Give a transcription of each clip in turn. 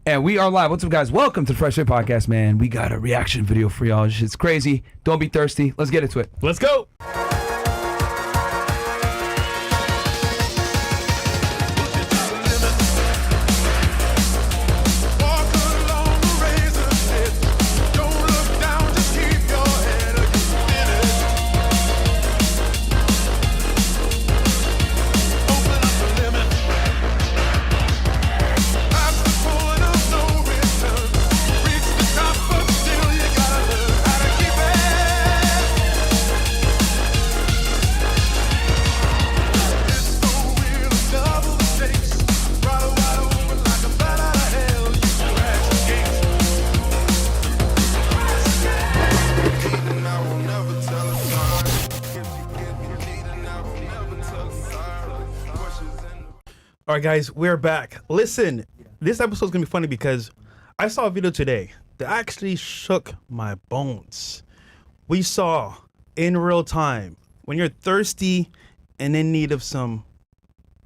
And we are live. What's up, guys? Welcome to the Fresh Air Podcast, man. We got a reaction video for y'all. It's crazy. Don't be thirsty. Let's get into it. Let's go. All right, guys, we're back. Listen, this episode's gonna be funny because I saw a video today that actually shook my bones. We saw in real time when you're thirsty and in need of some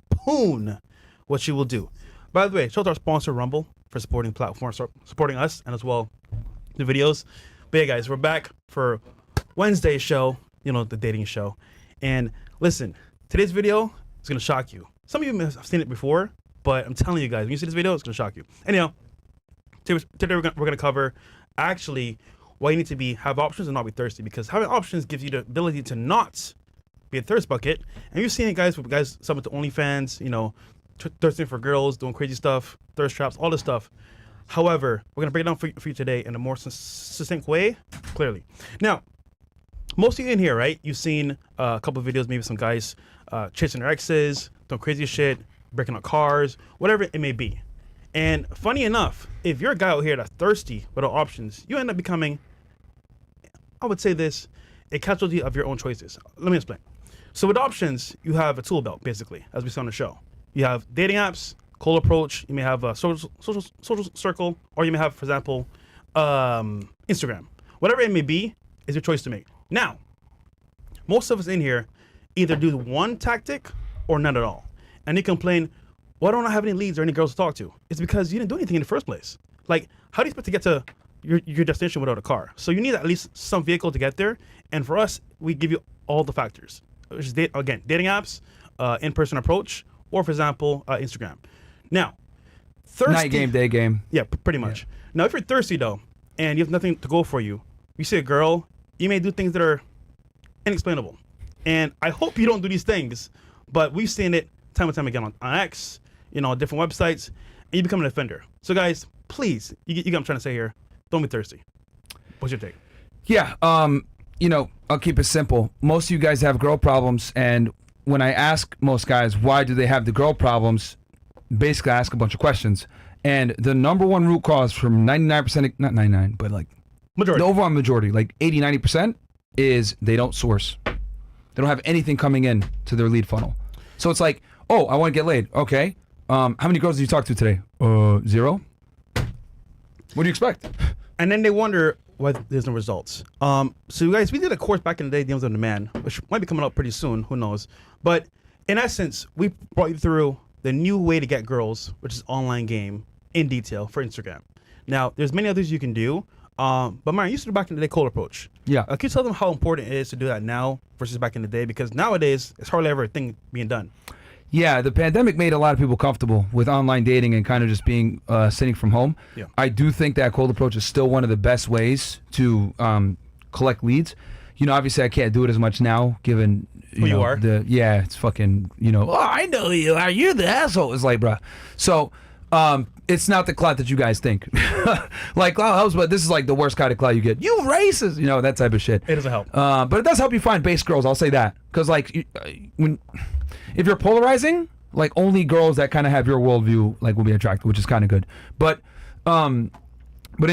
poon, what you will do. By the way, shout out to our sponsor Rumble for supporting the platform, supporting us, and as well the videos. But yeah, guys, we're back for Wednesday's show, you know, the dating show. And listen, today's video is gonna shock you. Some of you have seen it before, but I'm telling you guys, when you see this video, it's gonna shock you. Anyhow, today we're gonna cover actually why you need to have options and not be thirsty, because having options gives you the ability to not be a thirst bucket. And you've seen it, guys, with guys some of the OnlyFans, you know, thirsting for girls, doing crazy stuff, thirst traps, all this stuff. However, we're gonna break it down for you today in a more succinct way, clearly. Now, most of you in here, right? You've seen a couple of videos, maybe some guys chasing their exes, doing crazy shit, breaking up cars, whatever it may be. And funny enough, if you're a guy out here that's thirsty without options, you end up becoming, I would say this, a casualty of your own choices. Let me explain. So with options, you have a tool belt, basically, as we saw on the show. You have dating apps, cold approach, you may have a social circle, or you may have, for example, Instagram. Whatever it may be is your choice to make. Now, most of us in here either do one tactic or none at all. And you complain, why don't I have any leads or any girls to talk to? It's because you didn't do anything in the first place. Like, how do you expect to get to your destination without a car? So you need at least some vehicle to get there. And for us, we give you all the factors, which is, again, dating apps, in-person approach, or for example, Instagram. Now, thirsty. Night game, day game. Yeah, pretty much. Yeah. Now, if you're thirsty though, and you have nothing to go for you see a girl, you may do things that are inexplainable. And I hope you don't do these things, but we've seen it time and time again on X, you know, different websites, and you become an offender. So guys, please, you get what I'm trying to say here. Don't be thirsty. What's your take? Yeah, you know, I'll keep it simple. Most of you guys have girl problems, and when I ask most guys why do they have the girl problems, basically I ask a bunch of questions. And the number one root cause from 99%, not 99, but like majority. The overall majority, like 80, 90%, is they don't source. They don't have anything coming in to their lead funnel. So it's like, oh, I want to get laid. Okay. How many girls did you talk to today? 0. What do you expect? And then they wonder why there's no results. So guys, we did a course back in the day, Deals on Demand, which might be coming up pretty soon. Who knows? But in essence, we brought you through the new way to get girls, which is online game in detail for Instagram. Now, there's many others you can do. But Marion, you used to do back in the day cold approach. Yeah. Can you tell them how important it is to do that now versus back in the day? Because nowadays, it's hardly ever a thing being done. Yeah, the pandemic made a lot of people comfortable with online dating and kind of just being sitting from home. Yeah. I do think that cold approach is still one of the best ways to collect leads. You know, obviously I can't do it as much now, given you are. Yeah, it's fucking, you know. Oh, I know you are. You're the asshole. It's like, bruh. So. It's not the clout that you guys think. Like clout helps, but this is like the worst kind of clout you get. You racist, you know, that type of shit. It doesn't help. But it does help you find base girls. I'll say that, because like if you're polarizing, like only girls that kind of have your worldview like will be attracted, which is kind of good. But in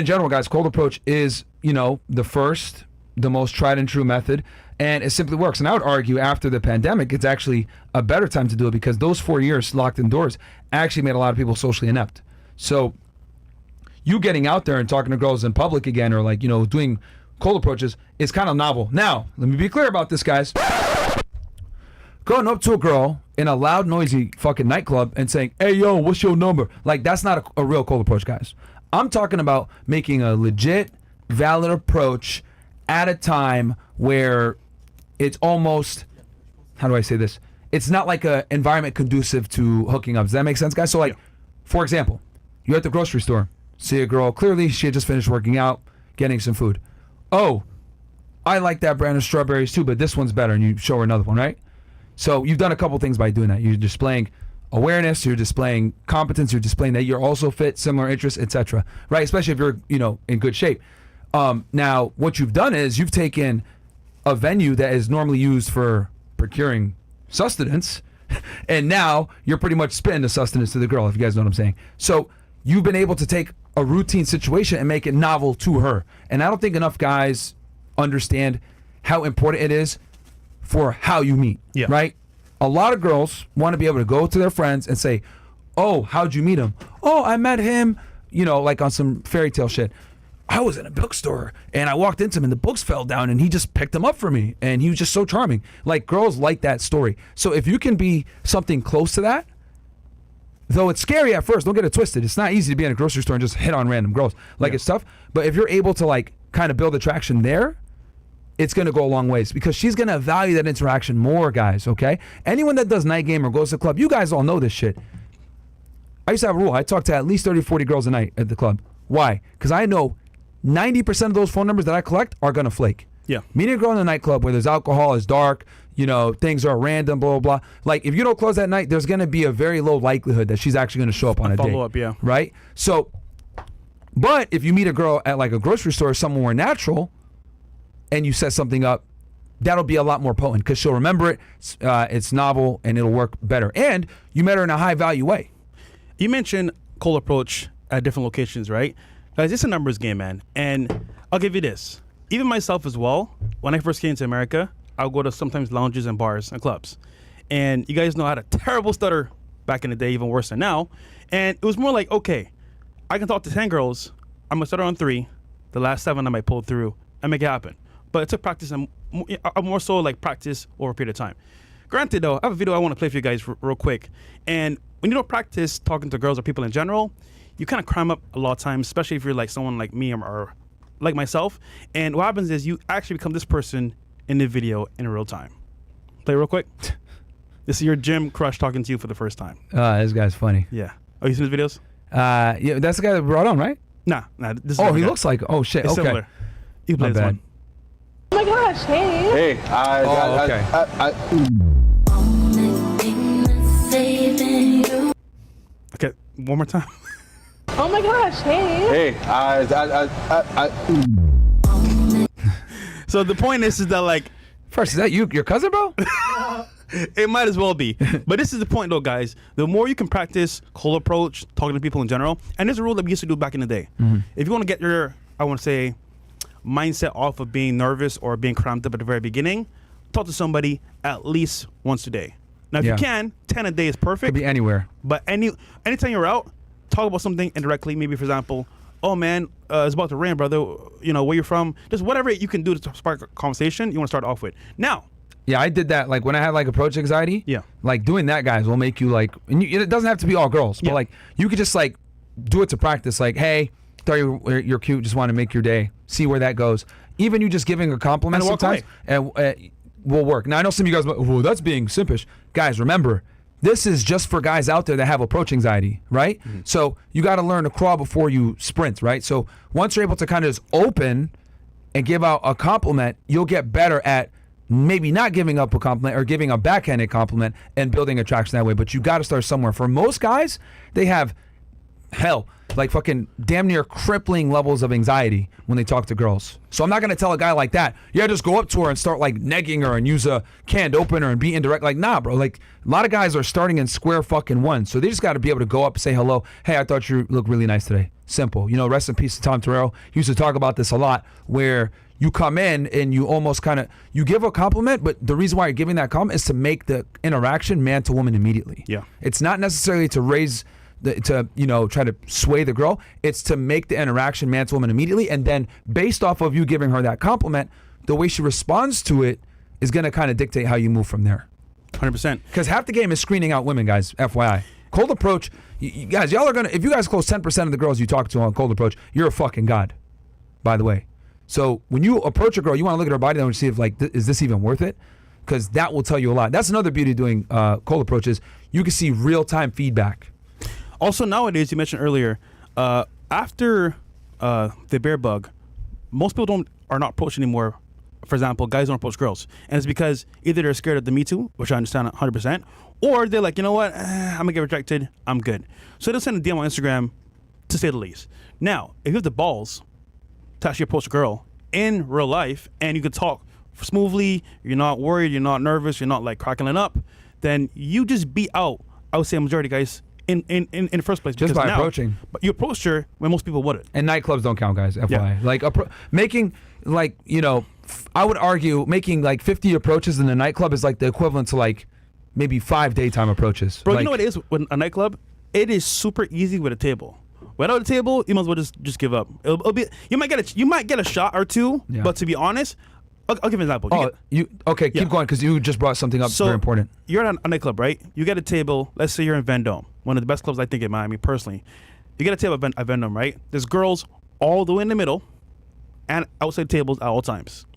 general, guys, cold approach is, you know, the most tried and true method. And it simply works. And I would argue after the pandemic, it's actually a better time to do it, because those 4 years locked indoors actually made a lot of people socially inept. So you getting out there and talking to girls in public again, or like, you know, doing cold approaches is kind of novel. Now, let me be clear about this, guys. Going up to a girl in a loud, noisy fucking nightclub and saying, "Hey, yo, what's your number?" Like, that's not a real cold approach, guys. I'm talking about making a legit, valid approach at a time where it's almost, how do I say this? It's not like an environment conducive to hooking up. Does that make sense, guys? So, like, for example, you're at the grocery store, see a girl, clearly she had just finished working out, getting some food. Oh, I like that brand of strawberries too, but this one's better, and you show her another one, right? So you've done a couple things by doing that. You're displaying awareness, you're displaying competence, you're displaying that you're also fit, similar interests, etc. Right? Especially if you're, in good shape. Now, what you've done is you've taken a venue that is normally used for procuring sustenance, and now you're pretty much spitting the sustenance to the girl, if you guys know what I'm saying. So you've been able to take a routine situation and make it novel to her. And I don't think enough guys understand how important it is for how you meet, right? A lot of girls want to be able to go to their friends and say, "Oh, how'd you meet him?" "Oh, I met him," like on some fairy tale shit. "I was in a bookstore and I walked into him and the books fell down and he just picked them up for me and he was just so charming." Like, girls like that story. So if you can be something close to that, though it's scary at first, don't get it twisted. It's not easy to be in a grocery store and just hit on random girls. Like, it's tough. But if you're able to, like, kind of build attraction there, it's going to go a long ways because she's going to value that interaction more, guys, okay? Anyone that does night game or goes to the club, you guys all know this shit. I used to have a rule. I talk to at least 30, 40 girls a night at the club. Why? Because I know 90% of those phone numbers that I collect are going to flake. Yeah. Meeting a girl in the nightclub where there's alcohol, it's dark, things are random, blah, blah, blah. Like, if you don't close that night, there's going to be a very low likelihood that she's actually going to show up on a date. Follow up, yeah. Right? So, but if you meet a girl at, like, a grocery store or somewhere more natural, and you set something up, that'll be a lot more potent because she'll remember it. It's novel and it'll work better. And you met her in a high value way. You mentioned cold approach at different locations, right? Guys, it's a numbers game, man. And I'll give you this. Even myself as well, when I first came to America, I'll go to sometimes lounges and bars and clubs. And you guys know I had a terrible stutter back in the day, even worse than now. And it was more like, okay, I can talk to 10 girls. I'm going to stutter on 3. The last 7 I might pull through and make it happen. But it took practice and more so like practice over a period of time. Granted, though, I have a video I want to play for you guys real quick. And when you don't practice talking to girls or people in general, you kind of cram up a lot of times, especially if you're like someone like me or like myself. And what happens is you actually become this person in the video in real time. Play real quick. This is your gym crush talking to you for the first time. This guy's funny. Yeah. Oh, you seen his videos? Yeah, that's the guy that brought on, right? Nah. This is he looks like, oh shit, it's okay. similar. You can play this one. Oh my gosh, hey. Hey, Okay, one more time. Oh my gosh, hey. Hey, So the point is that, like, First, is that your cousin, bro? it might as well be. But this is the point, though, guys. The more you can practice cold approach, talking to people in general, and there's a rule that we used to do back in the day. Mm-hmm. If you want to get your, I want to say, mindset off of being nervous or being cramped up at the very beginning, talk to somebody at least once a day. Now, if you can, 10 a day is perfect. Could be anywhere. But anytime you're out, talk about something indirectly. Maybe, for example, "Oh man, it's about to rain, brother. Where you're from." Just whatever you can do to spark a conversation. You want to start off with. Now. Yeah, I did that. Like when I had like approach anxiety. Yeah. Like doing that, guys, will make you like. And it doesn't have to be all girls, but like you could just like do it to practice. Like, hey, thought you're cute. Just want to make your day. See where that goes. Even you just giving a compliment and sometimes will work. Now I know some of you guys, "Oh, that's being simpish." Guys, remember, this is just for guys out there that have approach anxiety, right? Mm-hmm. So you got to learn to crawl before you sprint, right? So once you're able to kind of just open and give out a compliment, you'll get better at maybe not giving up a compliment or giving a backhanded compliment and building attraction that way. But you got to start somewhere. For most guys, they have like fucking damn near crippling levels of anxiety when they talk to girls. So I'm not going to tell a guy like that, yeah, just go up to her and start like negging her and use a canned opener and be indirect. Like, nah, bro. Like a lot of guys are starting in square fucking one. So they just got to be able to go up and say hello. Hey, I thought you looked really nice today. Simple. Rest in peace to Tom Terrell. He used to talk about this a lot, where you come in and you almost you give a compliment, but the reason why you're giving that compliment is to make the interaction man to woman immediately. Yeah. It's not necessarily to raise try to sway the girl. It's to make the interaction man to woman immediately, and then based off of you giving her that compliment, the way she responds to it is going to kind of dictate how you move from there. 100%. Because half the game is screening out women, guys. FYI. Cold approach, you guys, y'all are gonna. If you guys close 10% of the girls you talk to on cold approach, you're a fucking god. By the way, so when you approach a girl, you want to look at her body and see if like, is this even worth it? Because that will tell you a lot. That's another beauty of doing cold approaches. You can see real time feedback. Also nowadays, you mentioned earlier, after the bear bug, most people are not approached anymore. For example, guys don't approach girls, and it's because either they're scared of the Me Too, which I understand 100%, or they're like, you know what, I'm gonna get rejected, I'm good. So they'll send a DM on Instagram, to say the least. Now, if you have the balls to actually approach a girl in real life, and you could talk smoothly, you're not worried, you're not nervous, you're not like crackling up, then you just beat out, I would say, a majority of guys in the first place. Just by now, approaching. But you approached her when most people wouldn't. And nightclubs don't count, guys. FYI. Yeah. Like making, like, you know, I would argue making like 50 approaches in a nightclub is like the equivalent to like maybe 5 daytime approaches. Bro, like, you know what it is with a nightclub? It is super easy with a table. Without a table, you might as well just give up. It'll be, you might get a shot or two, Yeah. but to be honest, I'll give you an example. Okay, keep Yeah. going because you just brought something up So very important. you're at a nightclub, right? You get a table. Let's say you're in Vendome, one of the best clubs I think in Miami personally. You get a table at Vendome, right? There's girls all the way in the middle, and outside tables at all times.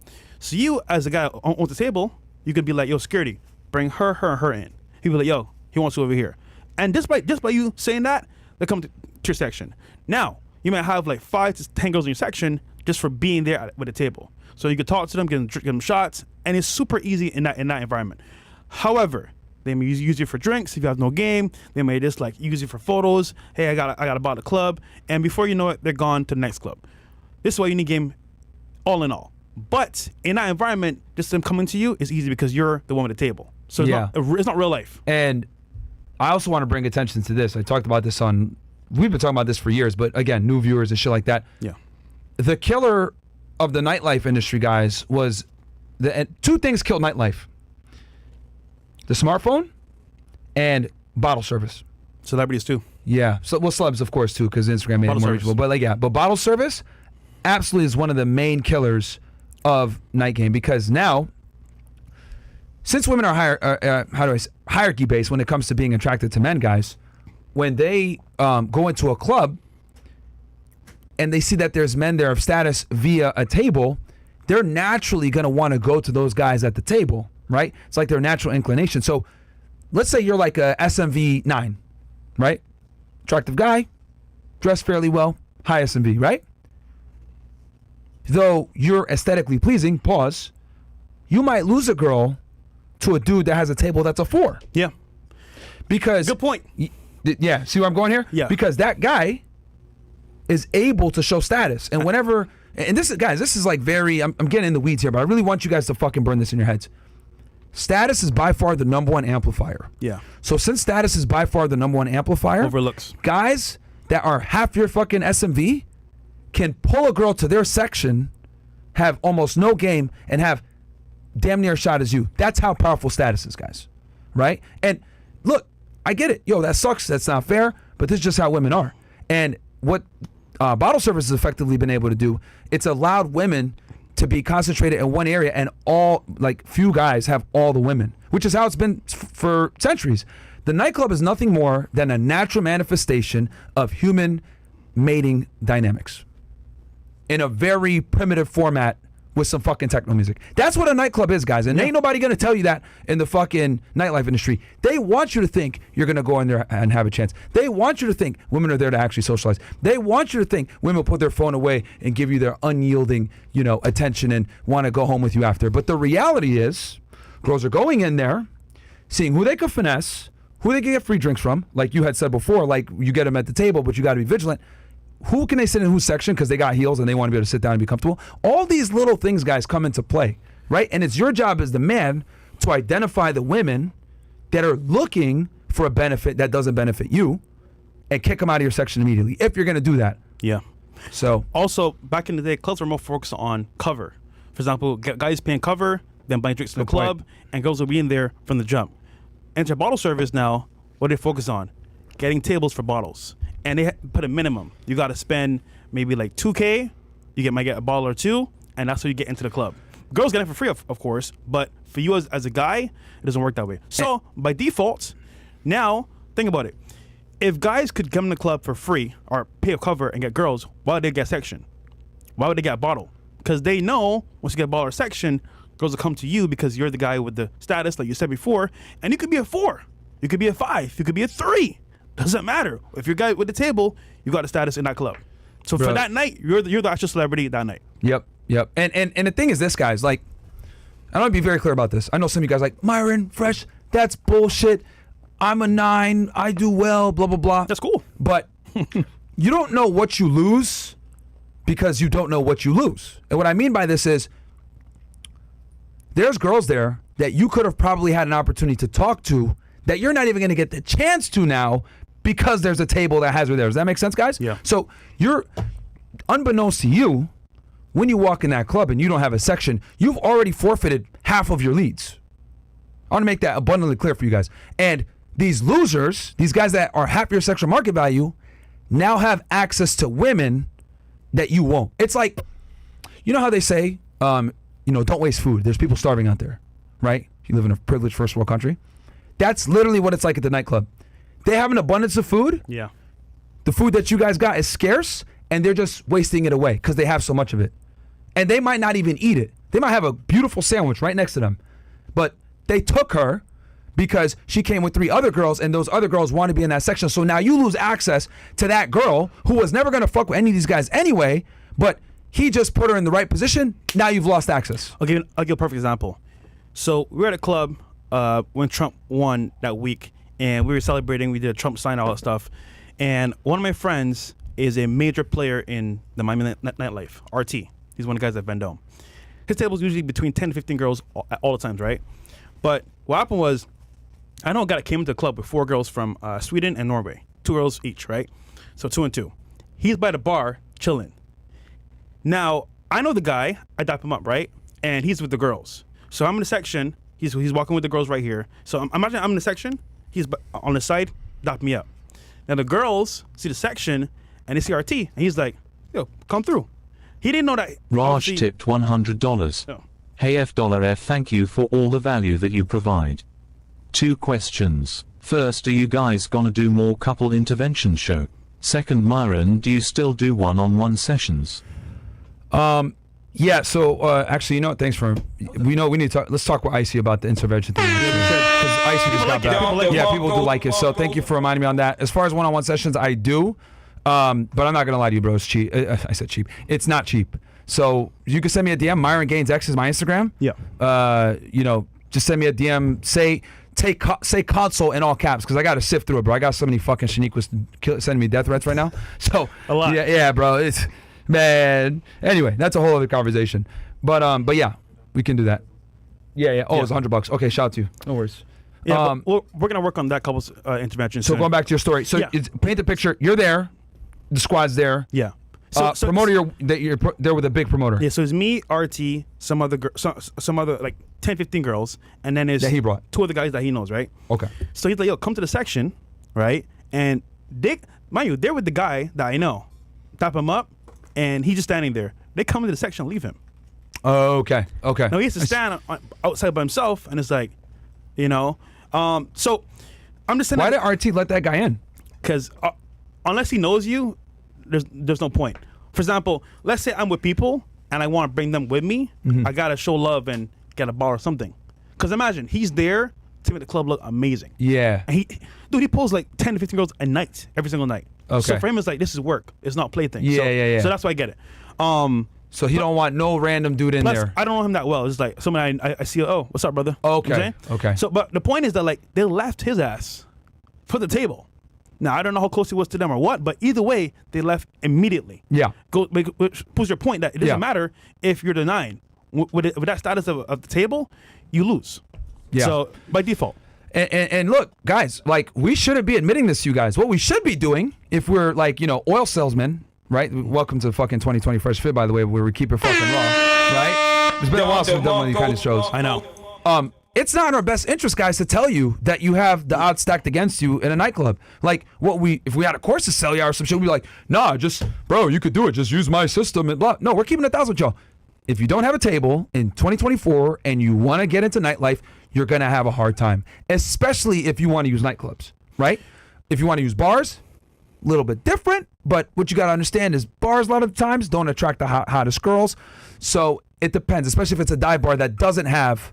So you, as a guy on the table, you could be like, "Yo, security, bring her in." He'd be like, "Yo, he wants you over here," and just by you saying that, they come to your section. Now you might have like 5 to 10 girls in your section just for being there with a table. So you could talk to them, give them shots, and it's super easy in that environment. However, they may use you for drinks if you have no game. They may just like use you for photos. Hey, I got a bottle of club, and before you know it, they're gone to the next club. This is why you need game, all in all. But in that environment, just them coming to you is easy because you're the one with the table. So it's not real life. And I also want to bring attention to this. I talked about this we've been talking about this for years, but again, new viewers and shit like that. Yeah. The killer of the nightlife industry, guys, was two things killed nightlife: the smartphone and bottle service. Celebrities too. Yeah, so celebs of course too, because Instagram made it Bottle more service. reachable. But bottle service absolutely is one of the main killers of night game, because now, since women are hierarchy based when it comes to being attracted to men, guys, when they go into a club and they see that there's men there of status via a table, they're naturally going to want to go to those guys at the table, right? It's like their natural inclination. So let's say you're like a SMV 9, right? Attractive guy, dressed fairly well, high SMV, right? Though you're aesthetically pleasing, pause, you might lose a girl to a dude that has a table that's a 4. Yeah. Because Good point. Yeah, see where I'm going here? Yeah. Because that guy is able to show status. And whenever, and this is, guys, this is like very, I'm getting in the weeds here, but I really want you guys to fucking burn this in your heads. Status is by far the number one amplifier. Yeah. So since status is by far the number one amplifier, Overlooks. guys that are half your fucking SMV can pull a girl to their section, have almost no game, and have damn near a shot as you. That's how powerful status is, guys. Right? And look, I get it. Yo, that sucks. That's not fair. But this is just how women are. And what bottle service has effectively been able to do, it's allowed women to be concentrated in one area, and few guys have all the women, which is how it's been for centuries. The nightclub is nothing more than a natural manifestation of human mating dynamics in a very primitive format with some fucking techno music. That's what a nightclub is, guys. And ain't nobody gonna tell you that in the fucking nightlife industry. They want you to think you're gonna go in there and have a chance. They want you to think women are there to actually socialize. They want you to think women will put their phone away and give you their unyielding, attention and want to go home with you after. But the reality is, girls are going in there, seeing who they can finesse, who they can get free drinks from, like you had said before, like you get them at the table, but you got to be vigilant. Who can they sit in whose section because they got heels and they want to be able to sit down and be comfortable? All these little things, guys, come into play, right? And it's your job as the man to identify the women that are looking for a benefit that doesn't benefit you and kick them out of your section immediately, if you're going to do that. Yeah. So also, back in the day, clubs were more focused on cover. For example, guys paying cover, then buying drinks to the Good point. club, and girls will be in there from the jump. Enter bottle service now, what they focus on? Getting tables for bottles. And they put a minimum. You got to spend maybe like $2K. You might get a bottle or two, and that's how you get into the club. girls get it for free, of course, but for you as a guy, it doesn't work that way. So by default, now think about it. If guys could come in the club for free or pay a cover and get girls, why would they get section? Why would they get a bottle? Because they know once you get a bottle or section, girls will come to you because you're the guy with the status, like you said before, and you could be a 4, you could be a 5, you could be a 3. Doesn't matter. If you're a guy with the table, you got a status in that club. So for that night, you're the actual celebrity that night. Yep. And the thing is this, guys, like, I want to be very clear about this. I know some of you guys like, Myron, Fresh, that's bullshit. I'm a 9, I do well, blah, blah, blah. That's cool. But you don't know what you lose because you don't know what you lose. And what I mean by this is there's girls there that you could have probably had an opportunity to talk to that you're not even going to get the chance to now because there's a table that has her there. Does that make sense, guys? Yeah. So you're, unbeknownst to you, when you walk in that club and you don't have a section, you've already forfeited half of your leads. I want to make that abundantly clear for you guys. And these losers, these guys that are half your sexual market value, now have access to women that you won't. It's like, you know how they say, don't waste food. There's people starving out there, right? If you live in a privileged first world country. That's literally what it's like at the nightclub. They have an abundance of food. Yeah. The food that you guys got is scarce, and they're just wasting it away because they have so much of it. And they might not even eat it. They might have a beautiful sandwich right next to them. But they took her because she came with 3 other girls, and those other girls want to be in that section. So now you lose access to that girl who was never going to fuck with any of these guys anyway, but he just put her in the right position. Now you've lost access. I'll give a perfect example. So we were at a club when Trump won that week, and we were celebrating. We did a Trump sign, all that stuff. And one of my friends is a major player in the Miami nightlife, RT. He's one of the guys at Vendome. His table's usually between 10 to 15 girls at all the times, right? But what happened was, I know a guy that came into the club with 4 girls from Sweden and Norway. 2 girls each, right? So 2 and 2. He's by the bar, chilling. Now, I know the guy. I dap him up, right? And he's with the girls. So I'm in the section. He's walking with the girls right here. So imagine I'm in the section. He's on the side, dap me up. Now the girls see the section, and they see RT, and he's like, yo, come through. He didn't know that. Raj tipped $100. Oh. Hey F$F, thank you for all the value that you provide. 2 questions. First, are you guys gonna do more couple intervention show? Second, Myron, do you still do one-on-one sessions? Yeah, so actually, you know what? Thanks for, we need to talk, let's talk with Icy about the intervention thing. Because Icy just got back. Yeah, people do like it. So thank you for reminding me on that. As far as one-on-one sessions, I do. But I'm not going to lie to you, bro. It's cheap. I said cheap. It's not cheap. So you can send me a DM. Myron Gaines X is my Instagram. Yeah. Just send me a DM. Say console in all caps, because I got to sift through it, bro. I got so many fucking Shaniquas sending me death threats right now. So a lot. Yeah, bro. It's, man. Anyway, that's a whole other conversation. But yeah, we can do that. Yeah. Oh, it's $100. Okay, shout out to you. No worries. Yeah, we're gonna work on that couple's intervention. So soon. going back to your story, so it's, paint the picture. You're there, the squad's there. Yeah. So promoter, you're there with a big promoter. Yeah. So it's me, RT, some other like 10, 15 girls, and then there's that he brought 2 other guys that he knows, right? Okay. So he's like, yo, come to the section, right? And mind you, they're with the guy that I know. Tap him up, and he's just standing there. They come into the section and leave him. Okay. Now he has to stand outside by himself, and it's like, so I'm just saying. Why did RT let that guy in? Because unless he knows you, there's no point. For example, let's say I'm with people and I want to bring them with me. I gotta show love and get a bar or something. Because imagine he's there to make the club look amazing. Yeah. And he pulls like 10 to 15 girls a night, every single night. Okay. So for him, it's like, this is work. It's not plaything. Yeah. So that's why I get it. So he don't want no random dude in there. I don't know him that well. It's like someone I see. Oh, what's up, brother? Okay. You know what I'm saying? Okay. So, but the point is that like they left his ass for the table. Now I don't know how close he was to them or what, but either way, they left immediately. Yeah. Which proves your point that it doesn't matter if you're the 9. With that status of the table, you lose. Yeah. So by default. And look, guys, like, we shouldn't be admitting this to you guys. What we should be doing, if we're like, oil salesmen, right? Welcome to fucking 2020 Fresh Fit, by the way, where we keep it fucking raw, right? It's been a while since we've done one of these kind of shows. I know. It's not in our best interest, guys, to tell you that you have the odds stacked against you in a nightclub. Like, if we had a course to sell you or some shit, we'd be like, nah, just, bro, you could do it. Just use my system and blah. No, we're keeping 1,000 with y'all. if you don't have a table in 2024 and you want to get into nightlife, you're going to have a hard time, especially if you want to use nightclubs, right? If you want to use bars, a little bit different, but what you got to understand is bars a lot of times don't attract the hottest girls. So it depends, especially if it's a dive bar that doesn't have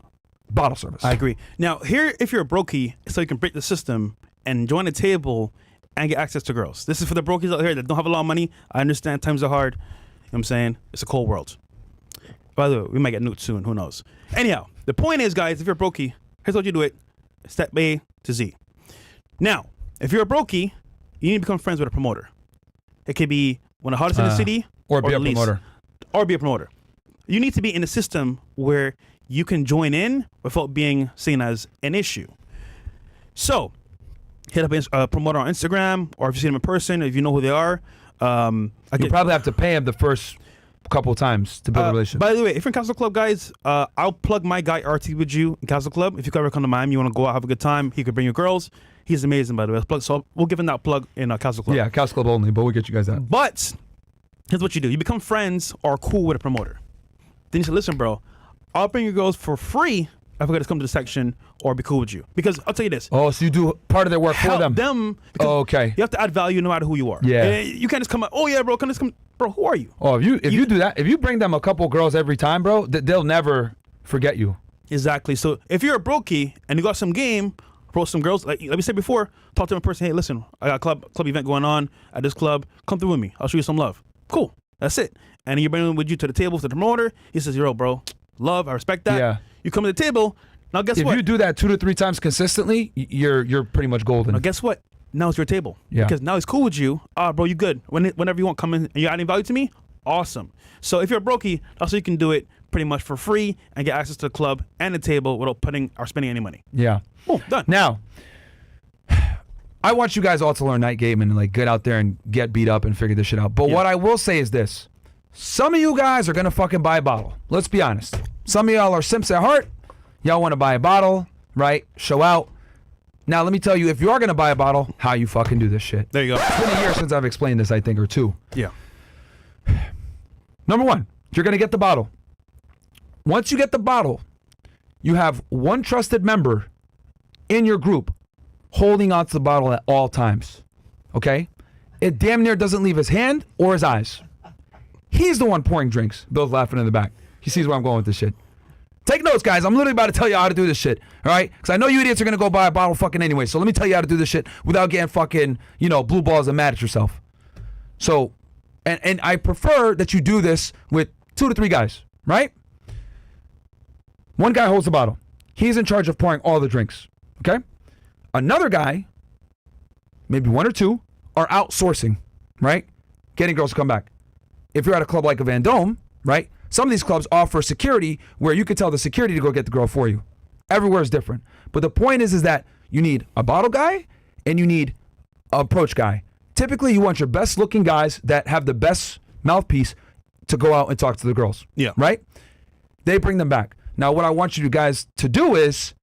bottle service. I agree. Now, here, if you're a brokey, so you can break the system and join a table and get access to girls. This is for the brokies out here that don't have a lot of money. I understand times are hard. You know what I'm saying? It's a cold world. By the way, we might get nuked soon. Who knows? Anyhow, the point is, guys, if you're a brokey, here's how you do it. Step A to Z. Now, if you're a brokey, you need to become friends with a promoter. It could be one of the hottest in the city, or be the a least. promoter. Or be a promoter. You need to be in a system where you can join in without being seen as an issue. So, hit up a promoter on Instagram, or if you see them in person, if you know who they are. You probably have to pay him the first couple of times to build a relationship. By the way, if you're in Castle Club, guys, I'll plug my guy RT with you in Castle Club. If you ever come to Miami, you want to go out, have a good time, he could bring you girls. He's amazing, by the way. So we'll give him that plug in Castle Club. Yeah, Castle Club only, but we'll get you guys that. But here's what you do. You become friends or cool with a promoter. Then you say, listen, bro, I'll bring you girls for free if I got to come to the section or be cool with you. Because I'll tell you this. Oh, so you do part of their work for them. Because okay. You have to add value no matter who you are. Yeah. You can't just come out, oh yeah, bro, bro, who are you? Oh, if you do that, if you bring them a couple girls every time, bro, they'll never forget you. Exactly. So if you're a brokey and you got some game, approach some girls, like we said before, talk to them in person. Hey, listen, I got a club event going on at this club. Come through with me. I'll show you some love. Cool. That's it. And you bring them with you to the table, to the promoter. He says, yo, bro, love, I respect that. Yeah. You come to the table. Now guess what? If you do that 2 to 3 times consistently, you're pretty much golden. Now guess what? Now it's your table. Yeah. Because now he's cool with you. Bro, you good. Whenever you want, come in and you're adding value to me, awesome. So if you're a brokey, that's how you can do it pretty much for free and get access to the club and the table without putting or spending any money. Yeah. Boom, done. Now, I want you guys all to learn night game and like get out there and get beat up and figure this shit out. But what I will say is this. Some of you guys are going to fucking buy a bottle. Let's be honest. Some of y'all are simps at heart. Y'all want to buy a bottle, right? Show out. Now, let me tell you, if you are going to buy a bottle, how you fucking do this shit. There you go. It's been a year since I've explained this, I think, or 2. Yeah. Number 1, you're going to get the bottle. Once you get the bottle, you have one trusted member in your group holding onto the bottle at all times. Okay? It damn near doesn't leave his hand or his eyes. He's the one pouring drinks. Bill's laughing in the back. He sees where I'm going with this shit. Take notes, guys. I'm literally about to tell you how to do this shit. All right? Because I know you idiots are going to go buy a bottle fucking anyway. So let me tell you how to do this shit without getting fucking, blue balls and mad at yourself. So, and I prefer that you do this with 2 to 3 guys, right? One guy holds the bottle. He's in charge of pouring all the drinks. Okay? Another guy, maybe 1 or 2, are outsourcing, right? Getting girls to come back. If you're at a club like a Van Dome, right? Some of these clubs offer security where you could tell the security to go get the girl for you. Everywhere is different. But the point is that you need a bottle guy and you need an approach guy. Typically, you want your best looking guys that have the best mouthpiece to go out and talk to the girls. Yeah. Right? They bring them back. Now, what I want you guys to do is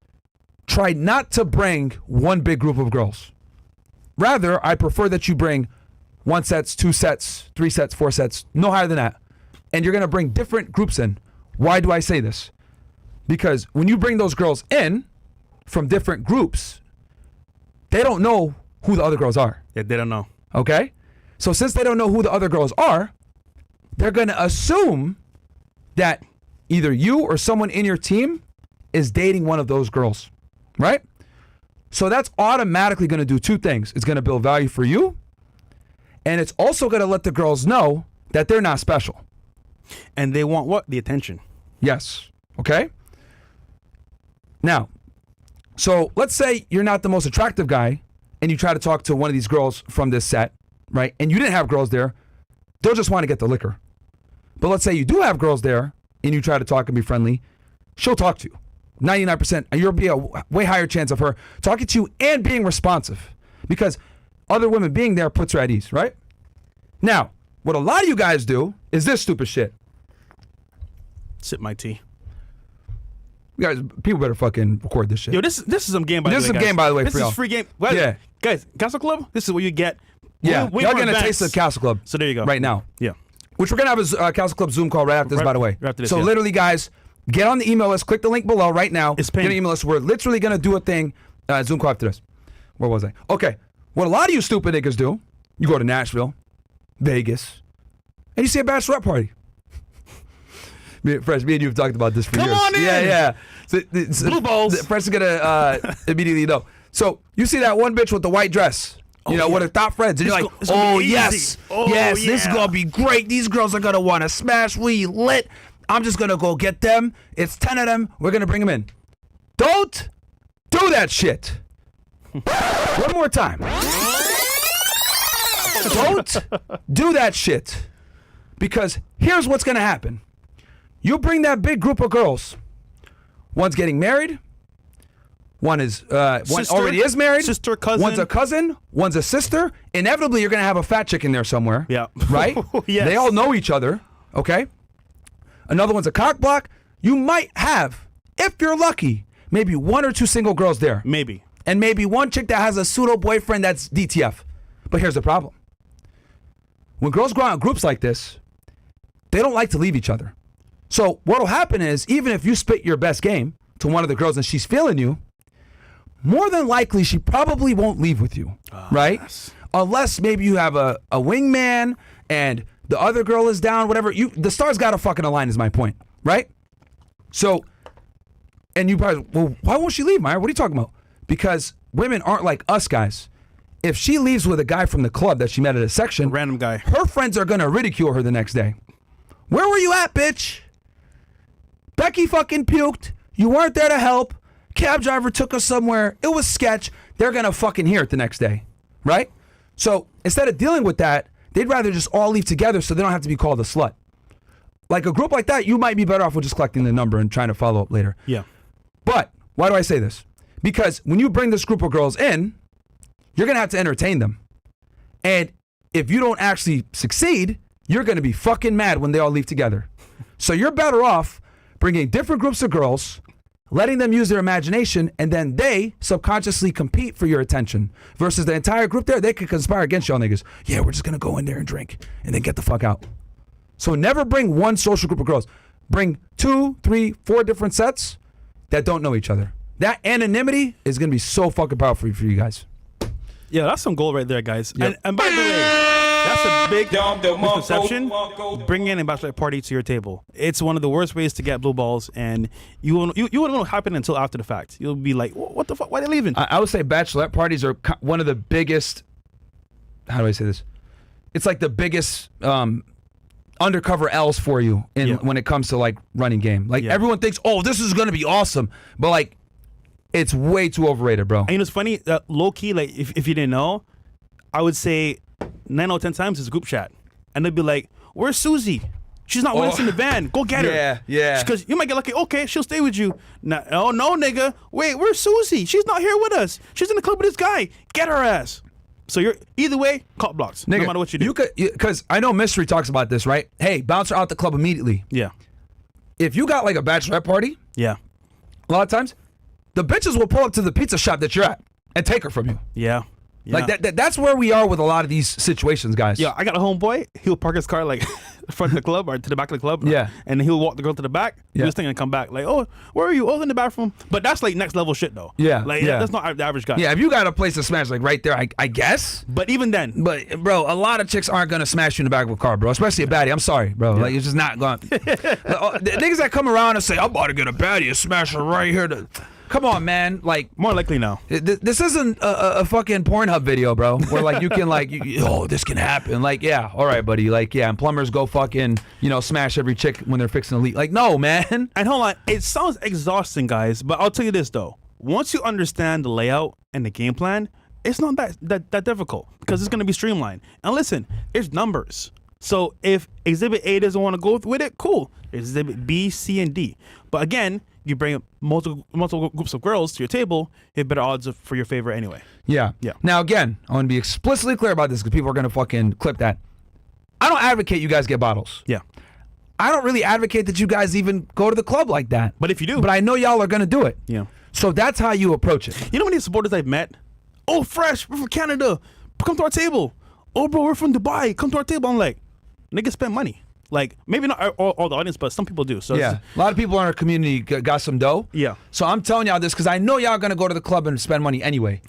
try not to bring one big group of girls. Rather, I prefer that you bring 1 sets, 2 sets, 3 sets, 4 sets, no higher than that. And you're going to bring different groups in. Why do I say this? Because when you bring those girls in from different groups, they don't know who the other girls are. Yeah, they don't know. Okay? So since they don't know who the other girls are, they're going to assume that either you or someone in your team is dating one of those girls. Right? So that's automatically going to do 2 things. It's going to build value for you, and it's also going to let the girls know that they're not special. And they want what? The attention. Yes. Okay? Now, so let's say you're not the most attractive guy and you try to talk to one of these girls from this set, right? And you didn't have girls there. They'll just want to get the liquor. But let's say you do have girls there and you try to talk and be friendly. She'll talk to you. 99%. And you'll be a way higher chance of her talking to you and being responsive. Because other women being there puts her at ease, right? Now, what a lot of you guys do is this stupid shit. Sip my tea. You guys, people better fucking record this shit. Yo, this is some game by the way. This is some game, by the way, This for is y'all. free game. Well, Yeah. Guys, Castle Club, this is what you get. Yeah, Way y'all more getting a advanced. taste of the Castle Club. So there you go. Right now. Yeah. which we're going to have a Council Club Zoom call right after this, by the way. Right after this, so yeah. literally, guys, get on the email list. Click the link below right now. It's Get paying. an email list. We're literally going to do a thing, Zoom call after this. Where was I? Okay. What a lot of you stupid niggas do, you go to Nashville, Vegas, and you see a bachelorette party. Fresh, me and you have talked about this for years. Come on in! Yeah. So, Blue balls. Fresh is going to immediately know. So you see that one bitch with the white dress. You know, with her top friends. And you're like, it's gonna oh, be yes. easy. Oh, yes, this is yeah. going to be great. These girls are going to want to smash. We lit. I'm just going to go get them. It's 10 of them. We're going to bring them in. Don't do that shit. One more time. Don't do that shit. Because here's what's going to happen. You bring that big group of girls. One's getting married. One is one already is married. Sister, cousin. One's a cousin. One's a sister. Inevitably, you're gonna have a fat chick in there somewhere. Yeah. Right? Yes. They all know each other. Okay. Another one's a cock block. You might have, if you're lucky, maybe 1 or 2 single girls there. Maybe. And maybe one chick that has a pseudo boyfriend that's DTF. But here's the problem. When girls go out in groups like this, they don't like to leave each other. So what'll happen is, even if you spit your best game to one of the girls and she's feeling you, more than likely she probably won't leave with you, right? Yes. Unless maybe you have a wingman and the other girl is down, whatever. The stars gotta fucking align is my point, right? So, and you probably, well, why won't she leave, Meyer? What are you talking about? Because women aren't like us guys. If she leaves with a guy from the club that she met at a section, A random guy. her friends are gonna ridicule her the next day. Where were you at, bitch? Becky fucking puked. You weren't there to help. Cab driver took us somewhere. It was sketch. They're gonna fucking hear it the next day, right? So instead of dealing with that, they'd rather just all leave together so they don't have to be called a slut. Like a group like that, you might be better off with just collecting the number and trying to follow up later. Yeah. But why do I say this? Because when you bring this group of girls in, you're gonna have to entertain them. And if you don't actually succeed, you're gonna be fucking mad when they all leave together. So you're better off bringing different groups of girls, letting them use their imagination, and then they subconsciously compete for your attention. Versus the entire group there, they could conspire against y'all niggas. Yeah, we're just gonna go in there and drink and then get the fuck out. So never bring one social group of girls. Bring 2, 3, 4 different sets that don't know each other. That anonymity is gonna be so fucking powerful for you guys. Yeah, that's some gold right there, guys. Yep. And by the way, that's a big misconception. Bringing a bachelorette party to your table. It's one of the worst ways to get blue balls, and you won't know what happened until after the fact. You'll be like, what the fuck? Why are they leaving? I would say bachelorette parties are one of the biggest. How do I say this? It's like the biggest undercover L's for you when it comes to like running game. Like everyone thinks, oh, this is gonna be awesome, but like it's way too overrated, bro. And you know, it's funny, low key, like if you didn't know, I would say 9 out of 10 times it's group chat, and they'd be like, "Where's Susie? She's not with us in the van. Go get her." Yeah. Because you might get lucky. Okay, she'll stay with you. No, nigga. Wait, where's Susie? She's not here with us. She's in the club with this guy. Get her ass. So you're either way, caught blocks. Nigga, no matter what you do. You could, because I know Mystery talks about this, right? Hey, bounce her out the club immediately. Yeah. If you got like a bachelorette party, Yeah. a lot of times, the bitches will pull up to the pizza shop that you're at and take her from you. Yeah. Like that's where we are with a lot of these situations, guys. Yeah, I got a homeboy. He'll park his car like front of the club or to the back of the club. Yeah. And he'll walk the girl to the back. Yeah. This thing and come back like, oh, where are you? Oh, in the bathroom. But that's like next level shit though. Yeah, Like yeah. that's not the average guy. Yeah, if you got a place to smash like right there, I guess. But even then, But bro, a lot of chicks aren't gonna smash you in the back of a car, bro. Especially a baddie. I'm sorry, bro. Like it's just not going. The niggas that come around and say, "I'm about to get a baddie and smash her right here." Come on, man. Like more likely now. this isn't a fucking Pornhub video, bro. Where like you can like, oh, this can happen. Like, yeah, all right, buddy. Like, yeah, and plumbers go fucking, smash every chick when they're fixing a leak. Like, no, man. And hold on, it sounds exhausting, guys. But I'll tell you this though: once you understand the layout and the game plan, it's not that difficult because it's gonna be streamlined. And listen, it's numbers. So if Exhibit A doesn't want to go with it, cool. Exhibit B, C, and D. But again, you bring multiple groups of girls to your table, you have better odds for your favor anyway. Yeah. Yeah. Now, again, I want to be explicitly clear about this because people are going to fucking clip that. I don't advocate you guys get bottles. Yeah. I don't really advocate that you guys even go to the club like that. But if you do. But I know y'all are going to do it. Yeah. So that's how you approach it. You know how many supporters I've met? Oh, Fresh, we're from Canada. Come to our table. Oh, bro, we're from Dubai. Come to our table. I'm like, niggas spend money. Like maybe not all the audience, but some people do. So Yeah, a lot of people in our community got some dough. Yeah. So I'm telling y'all this because I know y'all gonna go to the club and spend money anyway.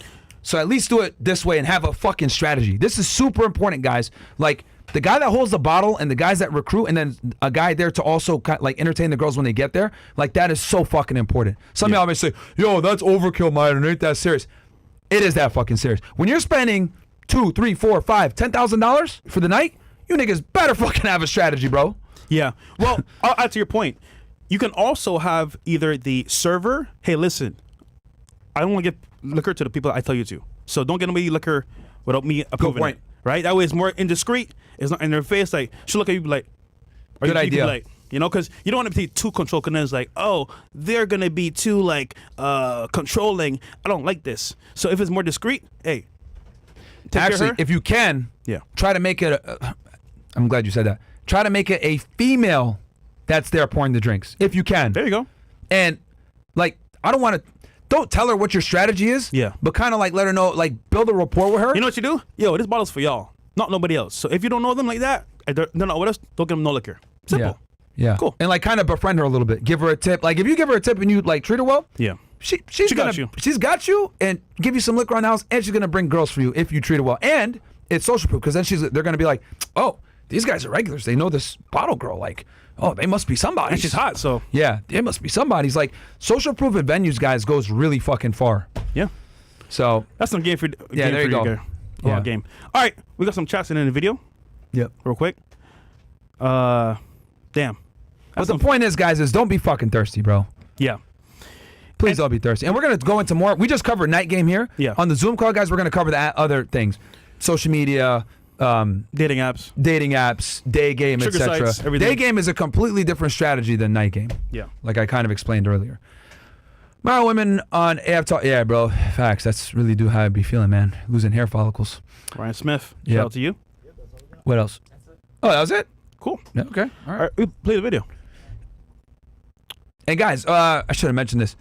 So at least do it this way and have a fucking strategy. This is super important, guys. Like the guy that holds the bottle and the guys that recruit, and then a guy there to also like entertain the girls when they get there. Like that is so fucking important. Some of y'all may say, "Yo, that's overkill, Myron. Ain't that serious?" It is that fucking serious. When you're spending $2, $3, $4, $5, $10,000 for the night, you niggas better fucking have a strategy, bro. Yeah. Well, I'll add to your point. You can also have either the server, hey, listen, I don't want to get liquor to the people I tell you to. So don't get me liquor without me approving point. it. Right? That way it's more indiscreet. It's not in their face. Like, she'll look at you be like, Good idea. Like, you know, because you don't want to be too control. Because then it's like, oh, they're going to be too, like, controlling. I don't like this. So if it's more discreet, hey, take care of Actually, her. if you can, Yeah. try to make it. I'm glad you said that. Try to make it a female that's there pouring the drinks, if you can. There you go. And like, I don't want to. Don't tell her what your strategy is. Yeah. But kind of like let her know, like build a rapport with her. You know what you do? Yo, this bottle's for y'all, not nobody else. So if you don't know them like that, they're not with us, don't give them no liquor. Simple. Yeah. Cool. And like kind of befriend her a little bit. Give her a tip. Like if you give her a tip and you like treat her well. Yeah. She's She gonna, got you. She's got you and give you some liquor on the house, and she's gonna bring girls for you if you treat her well. And it's social proof because then they're gonna be like, oh, these guys are regulars. They know this bottle girl. Like, oh, they must be somebody. And she's hot, so. Yeah, they must be somebody's. Like social proof at venues, guys, goes really fucking far. Yeah. So That's some game for Yeah, there you go. A Yeah. game. All right, we got some chats in the video yep. real quick. Damn. But the point is, guys, is don't be fucking thirsty, bro. Yeah. Please don't be thirsty. And we're going to go into more. We just covered night game here. Yeah. On the Zoom call, guys, we're going to cover the other things. Social media, Dating apps. day game, Sugar etc. sites, everything. Day game is a completely different strategy than night game. Yeah. Like I kind of explained earlier. My women on AF Talk. Yeah, bro. Facts. That's really do how I be feeling, man. Losing hair follicles. Ryan Smith. Yep. Shout out to you. What else? Oh, that was it? Cool. Yeah, okay. All All right. right, we play the video. And guys, I should have mentioned this.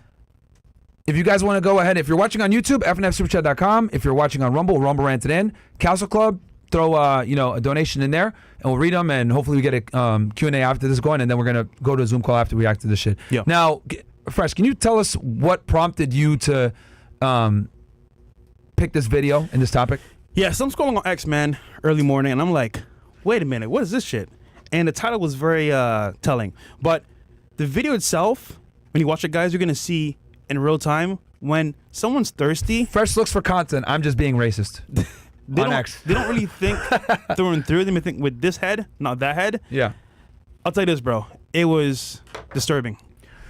If you guys want to go ahead, if you're watching on YouTube, fnfsuperchat.com. If you're watching on Rumble Ranted In. Castle Club, throw a donation in there, and we'll read them, and hopefully we get a Q&A after this going, and then we're going to go to a Zoom call after we react to this shit. Yeah. Now, Fresh, can you tell us what prompted you to pick this video and this topic? Yeah, so I'm scrolling on X, man, early morning, and I'm like, wait a minute, what is this shit? And the title was very telling. But the video itself, when you watch it, guys, you're going to see in real time when someone's thirsty. Fresh looks for content. I'm just being racist. They on don't, X. they don't really think through and through. They may think with this head, not that head. Yeah. I'll tell you this, bro. It was disturbing,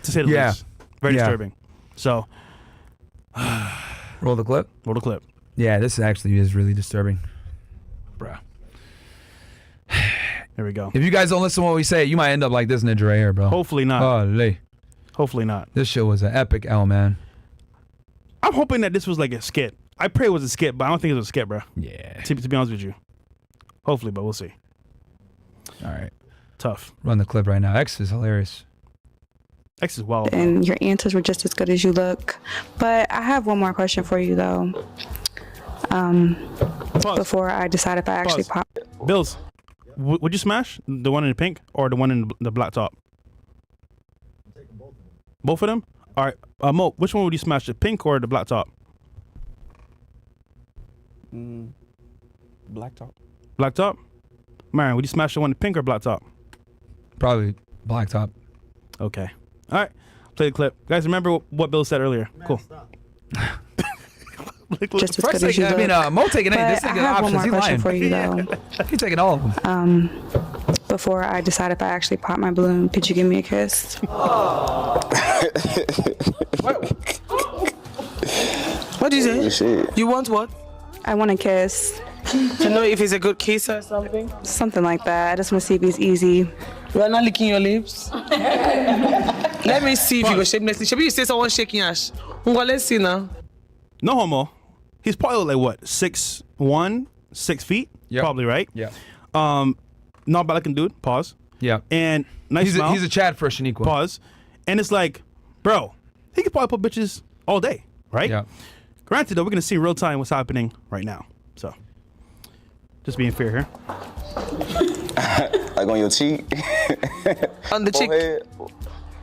to say the Yeah. least. Very Yeah. disturbing. So, Roll the clip. roll the clip. Yeah, this actually is really disturbing. Bruh. There we go. If you guys don't listen to what we say, you might end up like this ninja right here, bro. Hopefully not. Holy. Hopefully not. This shit was an epic L, man. I'm hoping that this was like a skit. I pray it was a skit, but I don't think it was a skit, bro. Yeah. To be honest with you. Hopefully, but we'll see. All right. Tough. Run the clip right now. X is hilarious. X is wild. Bro. And your answers were just as good as you look. But I have one more question for you, though. Pause. Before I decide if I actually Pause. pop. Bills, would you smash the one in the pink or the one in the black top? Both of them? All right. Mo, which one would you smash, the pink or the black top? Black top. Black top? Marion, would you smash the one in pink or black top? Probably black top. Okay. All right. Play the clip. Guys, remember what Bill said earlier. Cool. Just as Fresh good as you taking, look. Mo taking any. This But I nigga have one options. more He's question lying. for you, though. He's taking all of them. Before I decide if I actually pop my balloon, could you give me a kiss? What do you say? You want what? I want a kiss. To know if he's a good kisser or something? Something like that. I just want to see if he's easy. You are not licking your lips? Let me see if you go shamelessly. Should you say someone shaking ash? Let's see now. No homo. He's probably like what, 6'1", 6 feet? Yep. Probably, right? Yeah. Not bad looking dude. Pause. Yeah. And nice smile. He's a Chad for Shaniqua. Pause. And it's like, bro, he could probably put bitches all day, right? Yeah. Granted, though, we're gonna see real time what's happening right now. So, just being fair here. Like on your cheek? On the cheek. Forehead?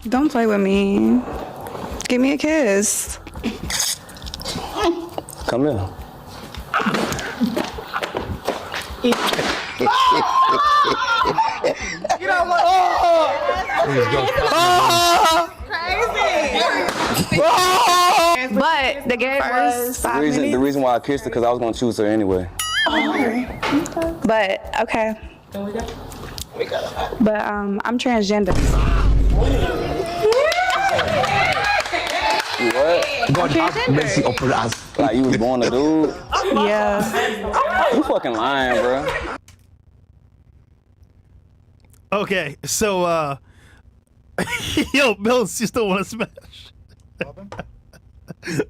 Don't play with me. Give me a kiss. Come here. But the game was 5 minutes. The reason why I kissed her because I was gonna choose her anyway. But okay. But I'm transgender. What? Like you was born a dude? Yeah. You fucking lying, bro. Okay, so yo, Bills, you still want to smash?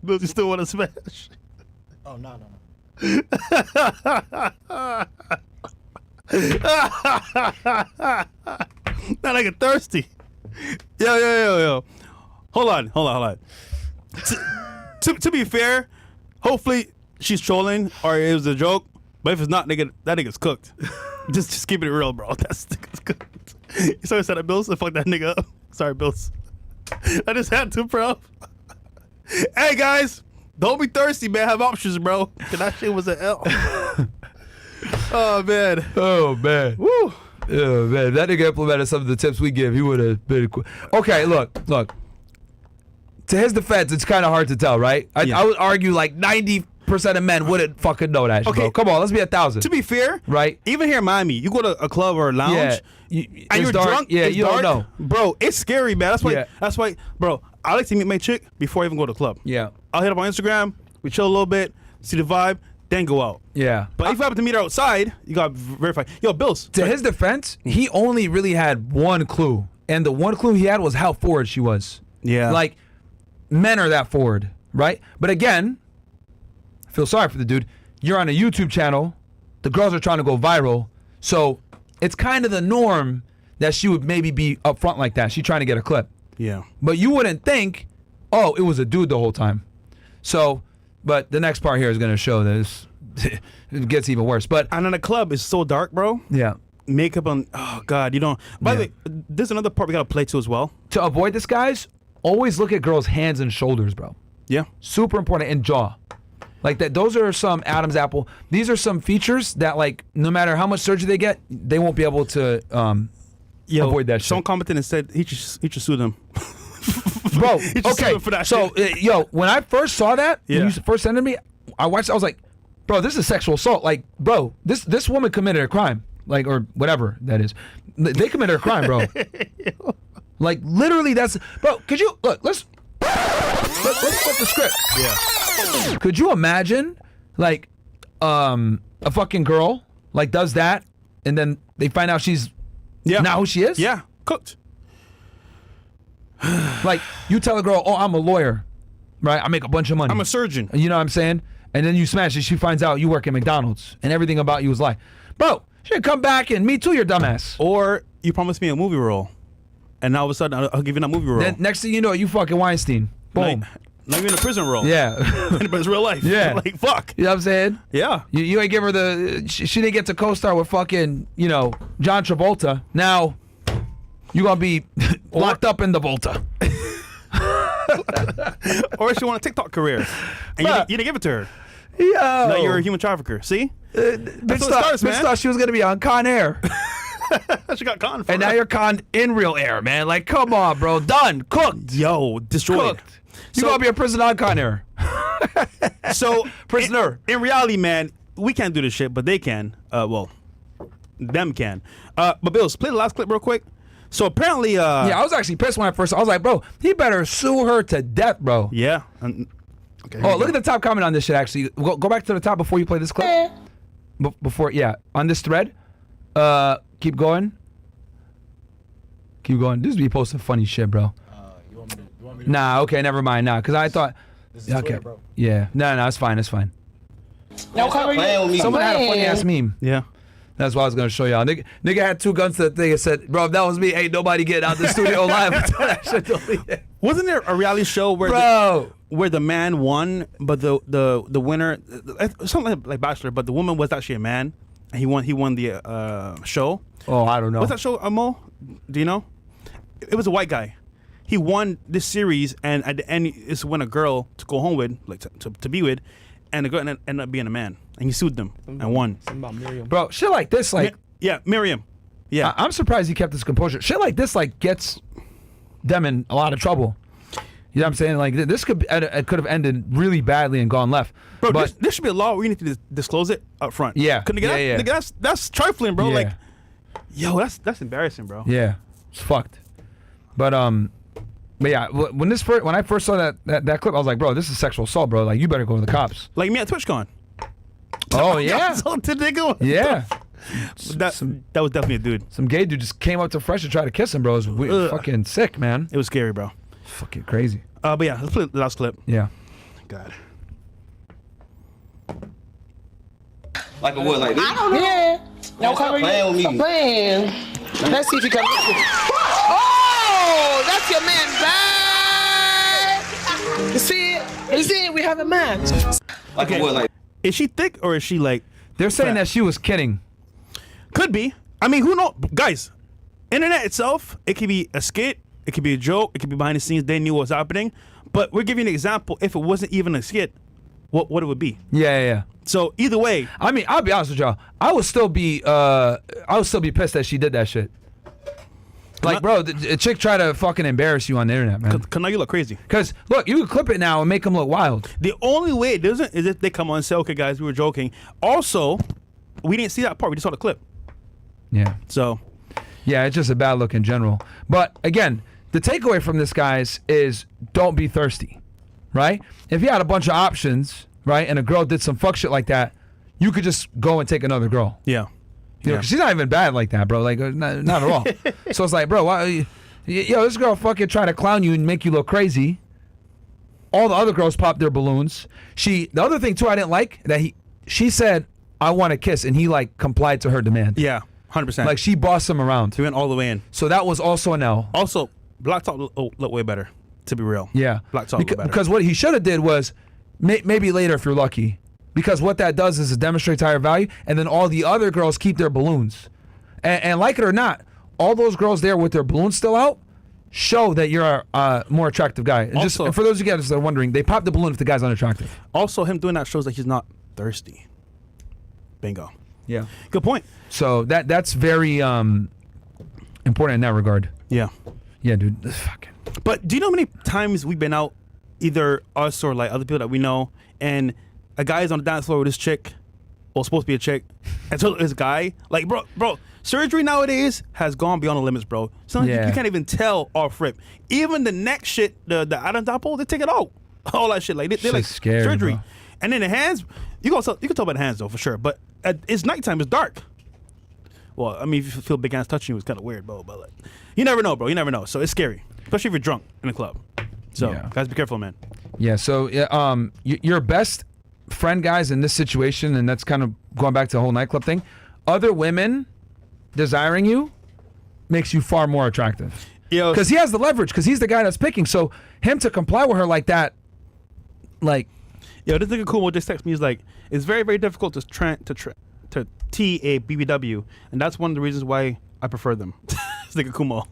Bills, you still want to smash? Oh no. Now I get thirsty. Yo. Hold on. To be fair, hopefully she's trolling or it was a joke. But if it's not, nigga, that nigga's cooked. just keeping it real, bro. That nigga's cooked. You sorry, said that, Bills? So fuck that nigga up. Sorry, Bills. I just had to, bro. Hey guys, don't be thirsty, man. Have options, bro. Cause that shit was an L. Oh man. Woo. Oh man, if that nigga implemented some of the tips we give, he would have been. Okay, look. To his defense, it's kind of hard to tell, right? I would argue like 90% of men wouldn't fucking know that shit, bro. Come on, let's be 1,000. To be fair, right? Even here in Miami, you go to a club or a lounge, and you're dark. drunk. Yeah, it's you dark, don't know, bro. It's scary, man. That's why, bro. I like to meet my chick before I even go to the club. Yeah, I'll hit up on Instagram. We chill a little bit, see the vibe, then go out. Yeah, but if you happen to meet her outside, you gotta verify. Yo, Bills. To his defense, he only really had one clue, and the one clue he had was how forward she was. Yeah, like men are that forward, right? But again, I feel sorry for the dude. You're on a YouTube channel. The girls are trying to go viral, so it's kind of the norm that she would maybe be upfront like that. She's trying to get a clip. Yeah. But you wouldn't think, oh, it was a dude the whole time. So, but the next part here is going to show this. It gets even worse. But and in the club is so dark, bro. Yeah. Makeup on. Oh God, you don't. By the way, there's another part we gotta play too as well. To avoid this, guys, always look at girls' hands and shoulders, bro. Yeah. Super important, and jaw. Like that. Those are some Adam's apple. These are some features that, like, no matter how much surgery they get, they won't be able to avoid that shit. Someone commented and said he should sue them. Bro, okay. For that so, yo, when I first saw that, when you first sent it to me, I watched. I was like, bro, this is sexual assault. Like, bro, this woman committed a crime, like, or whatever that is. They committed a crime, bro. Like, literally, that's, bro. Could you look? Let's flip the script. Yeah. Could you imagine, like, a fucking girl like does that, and then they find out she's not who she is? Yeah, cooked. Like, you tell a girl, oh, I'm a lawyer, right? I make a bunch of money. I'm a surgeon. You know what I'm saying? And then you smash it. She finds out you work at McDonald's and everything about you is lie. Bro, she'd come back and me too, your dumbass. Or you promised me a movie role, and now all of a sudden I'll give you that movie role. Then next thing you know, you fucking Weinstein. Boom. Not even a prison role. Yeah. But it's real life. Yeah. Like, fuck. You know what I'm saying? Yeah. You ain't give her the, she didn't get to co-star with fucking, John Travolta. Now, you gonna be locked up in the Volta. Or she want a TikTok career, and you didn't give it to her. Yo. Now you're a human trafficker. See? That's how it starts, man. Bitch thought she was gonna be on Con Air. She got conned for And now you're conned in real air, man. Like, come on, bro. Done. Cooked. Yo, destroyed. Cooked. You gonna be a prisoner on Con Air. So prisoner. In reality, man, we can't do this shit, but they can. Well, them can. But Bills, play the last clip real quick. So apparently, yeah, I was actually pissed when I first. I was like, bro, he better sue her to death, bro. Yeah. Okay. Oh, look at the top comment on this shit. Actually, go back to the top before you play this clip. Before, yeah, on this thread. Keep going. Keep going. This be posting funny shit, bro. You want me to Nah, okay, never mind. Nah, because I thought. This is Okay. Twitter, bro. Yeah. No, it's fine. It's fine. No, cover you. Someone had a funny ass meme. Yeah. That's what I was gonna show y'all. Nigga had two guns to the thing and said, "Bro, if that was me, ain't nobody getting out the studio live." Until that shit deleted. Wasn't there a reality show where where the man won, but the winner, something like Bachelor, but the woman was actually a man, and he won the show. Oh, I don't know. What's that show, Mo? Do you know? It was a white guy. He won this series, and at the end, it's when a girl to go home with, like to be with, and the girl ended up being a man, and he sued them and won. Something about Miriam. Bro, shit like this, like Miriam. Yeah, I'm surprised he kept his composure. Shit like this, like gets them in a lot of trouble. You know what I'm saying? Like this could have ended really badly and gone left. bro. But This should be a law where you need to disclose it up front. Yeah. That's trifling, bro. Yeah. Like, yo, that's embarrassing, bro. yeah, it's fucked. But yeah, when I first saw that clip, I was like, bro, this is sexual assault, bro. Like, you better go to the cops. Like me at TwitchCon. Oh yeah, So the nigga. yeah. That was definitely a dude. Some gay dude just came up to Fresh and tried to kiss him, bro. It was weird, fucking sick, man. It was scary, bro. Fucking crazy. But yeah, let's play the last clip. Yeah. God. Like a what? Like this? Yeah. Now Stop playing with me. Stop playing. Let's see if you can. Oh, that's your man, bye. You see it? You see it? We have a match. Like a what? Like Is she thick or is she like? They're saying fat? that she was kidding. Could be. I mean, who knows? Guys, internet itself, it could be a skit, it could be a joke, it could be behind the scenes. They knew what was happening. But we're giving an example. If it wasn't even a skit, what it would be. Yeah. So either way, I mean, I'll be honest with y'all. I would still be pissed that she did that shit. Like, bro, the chick tried to fucking embarrass you on the internet, man. cause now you look crazy. Because look, you can clip it now and make them look wild. The only way it doesn't is if they come on and say, "Okay, guys, we were joking." Also, we didn't see that part. We just saw the clip. Yeah. So, Yeah, it's just a bad look in general. But again, the takeaway from this, guys, is don't be thirsty, right? If you had a bunch of options, right, and a girl did some fuck shit like that, you could just go and take another girl. yeah. You know, 'cause she's not even bad like that, bro. Like, not at all. So it's like, bro, why, yo, this girl fucking trying to clown you and make you look crazy. All the other girls popped their balloons. The other thing too, I didn't like that she said, "I want to kiss," and he like complied to her demand. Yeah, 100%. Like she bossed him around. he went all the way in. So that was also an L. Also, Black Talk look way better. To be real. Yeah. Black Talk look better. Because what he should have did was maybe later if you're lucky. Because what that does is it demonstrates higher value, and then all the other girls keep their balloons. And like it or not, all those girls there with their balloons still out show that you're a more attractive guy. And Also- and for those of you guys that are wondering, they pop the balloon if the guy's unattractive. Also, him doing that shows that he's not thirsty. Bingo. Yeah. Good point. So that's very important in that regard. Yeah. Yeah, dude. Fucking. But do you know how many times we've been out, either us or like other people that we know, and a guy's on the dance floor with his chick, or supposed to be a chick, and so this guy, like, bro, surgery nowadays has gone beyond the limits, bro. Sometimes Yeah. you can't even tell off rip. Even the neck shit, the Adam Apple, they take it out. All that shit, like they're like Shit's scary, surgery. bro. And then the hands, you can tell by the hands though for sure. But it's nighttime, it's dark. Well, I mean, if you feel big hands touching you, it's kind of weird, bro. But like, you never know, bro. You never know. So it's scary, especially if you're drunk in a club. So Yeah. guys, be careful, man. Yeah, so your best friend, guys, in this situation, and that's kind of going back to the whole nightclub thing, other women desiring you makes you far more attractive. Yo, Because he has the leverage, because he's the guy that's picking. So him to comply with her like that, like, this nigga Kumo just texted me. He's like, it's very, very difficult to T a BBW, and that's one of the reasons why I prefer them. This nigga Kumo.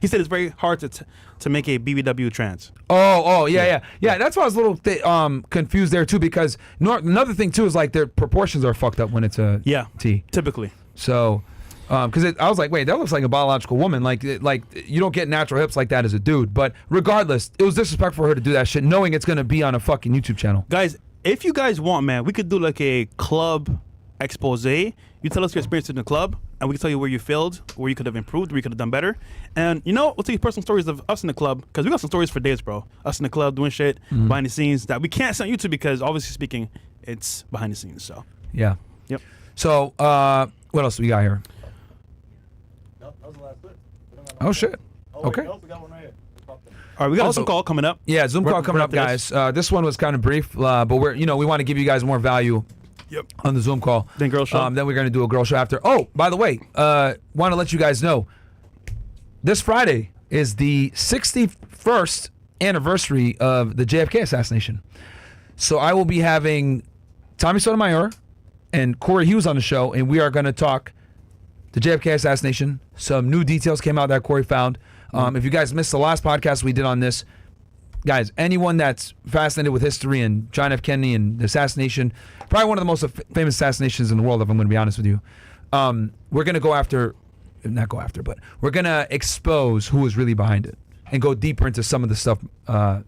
He said it's very hard to make a BBW trans. yeah. That's why I was a little confused there too, because another thing too is like their proportions are fucked up when it's a T. Typically. So, because I was like, wait, that looks like a biological woman. Like you don't get natural hips like that as a dude. But regardless, it was disrespectful for her to do that shit, knowing it's gonna be on a fucking YouTube channel. Guys, if you guys want, man, we could do like a club expose. You tell us your experience in the club, and we can tell you where you failed, where you could have improved, where you could have done better. And we'll tell you personal stories of us in the club, because we got some stories for days, bro. Us in the club doing shit behind the scenes that we can't see on YouTube because, obviously speaking, it's behind the scenes. So Yeah. Yep. So, what else we got here? That was the last clip. Oh shit. Okay. Nope, we got one right here. all right, we got Also- a Zoom call coming up. Yeah, Zoom call coming up, Wrap this. guys. This one was kind of brief, but we want to give you guys more value. Yep. On the Zoom call. Then girl show. Then we're going to do a girl show after. Oh, by the way, want to let you guys know, this Friday is the 61st anniversary of the JFK assassination. So I will be having Tommy Sotomayor and Corey Hughes on the show, and we are going to talk the JFK assassination. Some new details came out that Corey found. If you guys missed the last podcast we did on this, guys, anyone that's fascinated with history and John F. Kennedy and the assassination, probably one of the most famous assassinations in the world, if I'm going to be honest with you. We're going to but we're going to expose who was really behind it and go deeper into some of the stuff that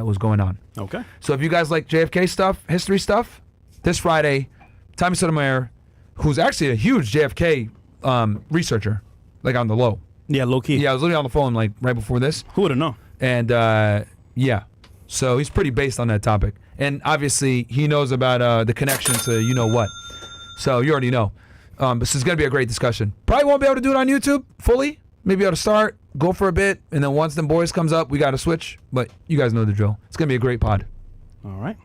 was going on. Okay. So if you guys like JFK stuff, history stuff, this Friday, Tommy Sotomayor, who's actually a huge JFK researcher, like on the low. Yeah, low key. Yeah, I was literally on the phone like right before this. Who would have known? And yeah, so he's pretty based on that topic. And obviously he knows about the connection to you know what. So you already know. But this is going to be a great discussion. Probably won't be able to do it on YouTube fully. Maybe able to start, go for a bit, and then once them boys comes up, we got to switch. But you guys know the drill. It's going to be a great pod. All right.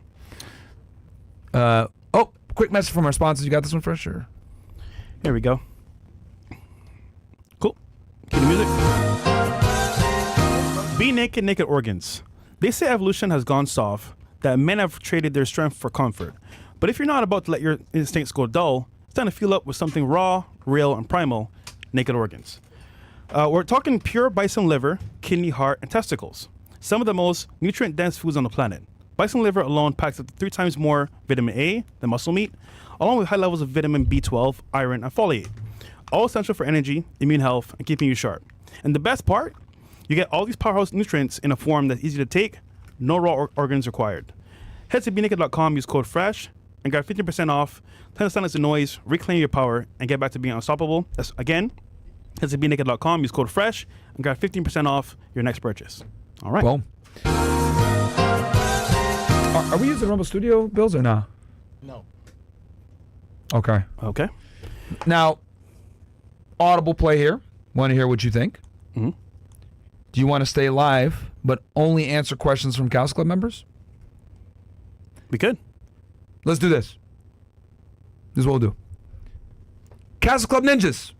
Oh, quick message from our sponsors. You got this one first? Sure. Here we go. Cool. Cue the music. Be naked, naked organs. They say evolution has gone soft, that men have traded their strength for comfort. But if you're not about to let your instincts go dull, it's time to fuel up with something raw, real, and primal, naked organs. We're talking pure bison liver, kidney, heart, and testicles. Some of the most nutrient-dense foods on the planet. Bison liver alone packs up to 3 times more vitamin A than muscle meat, along with high levels of vitamin B12, iron, and folate. All essential for energy, immune health, and keeping you sharp. And the best part, you get all these powerhouse nutrients in a form that's easy to take, no raw organs required. Head to BeNaked.com, use code FRESH, and get 15% off, 10 to silence the noise, reclaim your power, and get back to being unstoppable. That's, again, head to BeNaked.com, use code FRESH, and get 15% off your next purchase. All right. Well, are we using Rumble Studio bills or not? No. Okay. Okay. Now, audible play here. Want to hear what you think? Mm-hmm. Do you want to stay live, but only answer questions from Chaos Club members? We could. Let's do this. This is what we'll do. Castle Club Ninjas.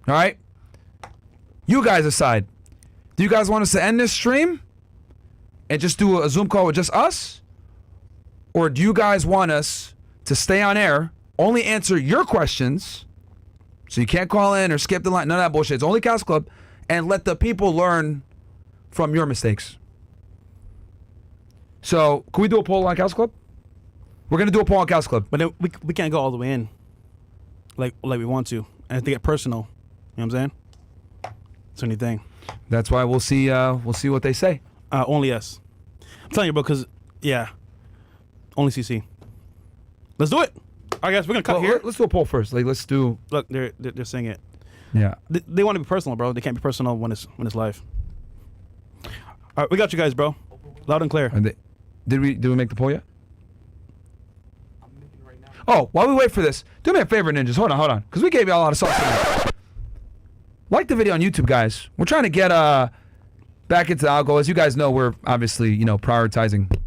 All right? You guys decide. Do you guys want us to end this stream and just do a Zoom call with just us? Or do you guys want us to stay on air, only answer your questions, so you can't call in or skip the line, none of that bullshit. It's only Castle Club, and let the people learn from your mistakes. So, can we do a poll on Castle Club? We're going to do a poll on Castle Club. But then we can't go all the way in like we want to. And if they get personal, you know what I'm saying? It's the only thing. That's why we'll see what they say. Only yes. I'm telling you, bro, because, yeah, only CC. Let's do it. All right, guys, we're going to cut here. Let's do a poll first. Like, let's do... Look, they're saying it. Yeah. They want to be personal, bro. They can't be personal when it's live. All right, we got you guys, bro. Loud and clear. Did we make the poll yet? Oh, while we wait for this, do me a favor, ninjas. Hold on. Because we gave you a lot of sauce tonight. Like the video on YouTube, guys. We're trying to get back into the algo. As you guys know, we're obviously, prioritizing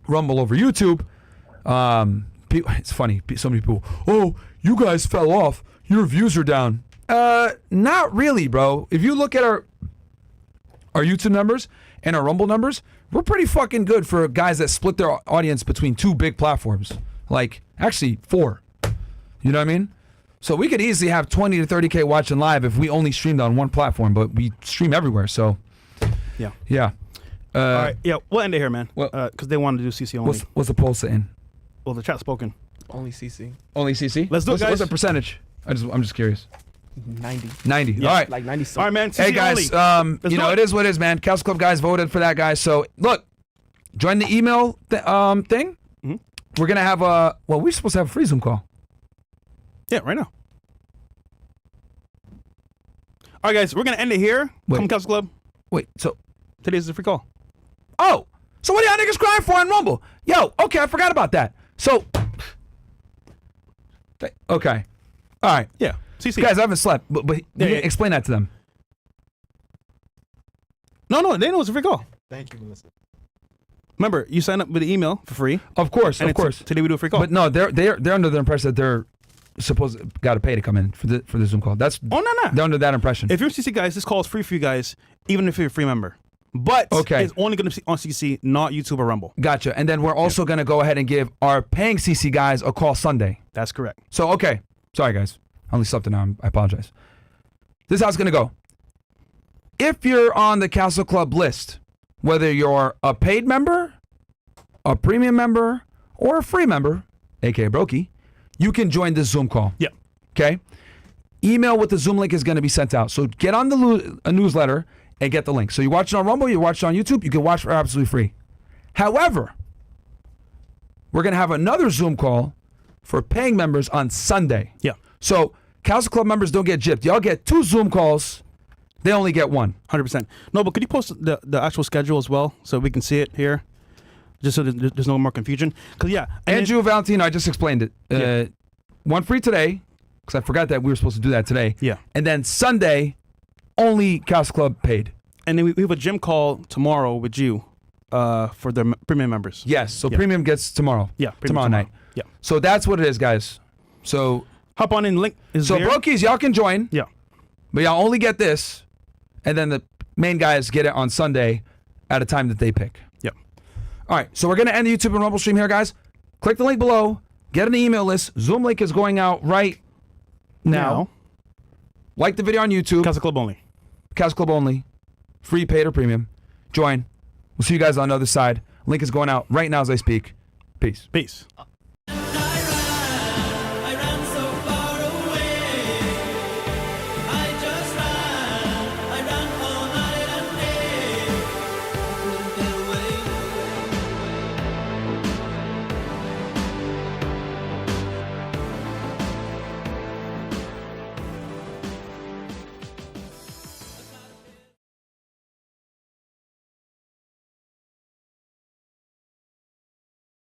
Rumble over YouTube. It's funny. So many people, oh, you guys fell off. Your views are down. Not really, bro. If you look at our YouTube numbers and our Rumble numbers, we're pretty fucking good for guys that split their audience between 2 big platforms. Like, actually 4. You know what I mean? So we could easily have 20 to 30K watching live if we only streamed on one platform, but we stream everywhere, so. Yeah. All right, yeah, we'll end it here, man. Because they wanted to do CC only. What's the poll saying? Well, the chat's spoken. Only CC. Only CC? Let's do it, guys. What's the percentage? I'm just curious. 90. 90. Yeah. All right. Like 90 something. All right, man. CC Hey guys, only. it is what it is, man. Castle Club guys voted for that, guys. So look, join the email thing. Mm-hmm. We're gonna have we're supposed to have a free Zoom call. Yeah, right now. All right, guys, we're gonna end it here. Wait. Come Castle Club. Wait, so Today's a free call. oh, so what are y'all niggas crying for on Rumble? Yo, okay, I forgot about that. So okay, all right, Yeah, CC. guys, I haven't slept, but Yeah. explain that to them. No, they know it's a free call. Thank you, Melissa. Remember, you sign up with the email for free. Of course, And of course. today we do a free call. But no, they're under the impression that they're supposed got to pay to come in for the Zoom call. That's Oh, no. they're under that impression. If you're CC, guys, this call is free for you guys, even if you're a free member. But Okay. it's only going to be on CC, not YouTube or Rumble. Gotcha. And then we're also going to go ahead and give our paying CC guys a call Sunday. That's correct. So, okay. Sorry, guys. I only slept an hour. I apologize. This is how it's going to go. If you're on the Castle Club list, whether you're a paid member, a premium member, or a free member, aka Brokie, you can join this Zoom call. Yeah. Okay? Email with the Zoom link is going to be sent out. So get on the a newsletter and get the link. So you watch it on Rumble, you watch it on YouTube, you can watch for absolutely free. However, we're going to have another Zoom call for paying members on Sunday. Yeah. So Castle Club members don't get gypped. Y'all get 2 Zoom calls. They only get 1. 100%. No, but could you post the actual schedule as well so we can see it here? Just so there's no more confusion. Because, yeah. Andrew Valentino, I just explained it. Yeah. One free today, because I forgot that we were supposed to do that today. Yeah. And then Sunday, only Castle Club paid. And then we have a gym call tomorrow with you for the premium members. Yes. So Yeah. premium gets tomorrow. Yeah. premium Tomorrow night. Yeah. So that's what it is, guys. So Hop on in. Link is there. Brokies, y'all can join. Yeah. But y'all only get this. And then the main guys get it on Sunday at a time that they pick. Yep. All right, so we're going to end the YouTube and Rumble stream here, guys. Click the link below. Get an email list. Zoom link is going out right now. Like the video on YouTube. Castle Club only. Castle Club only. Free, paid, or premium. Join. We'll see you guys on the other side. Link is going out right now as I speak. Peace. Peace.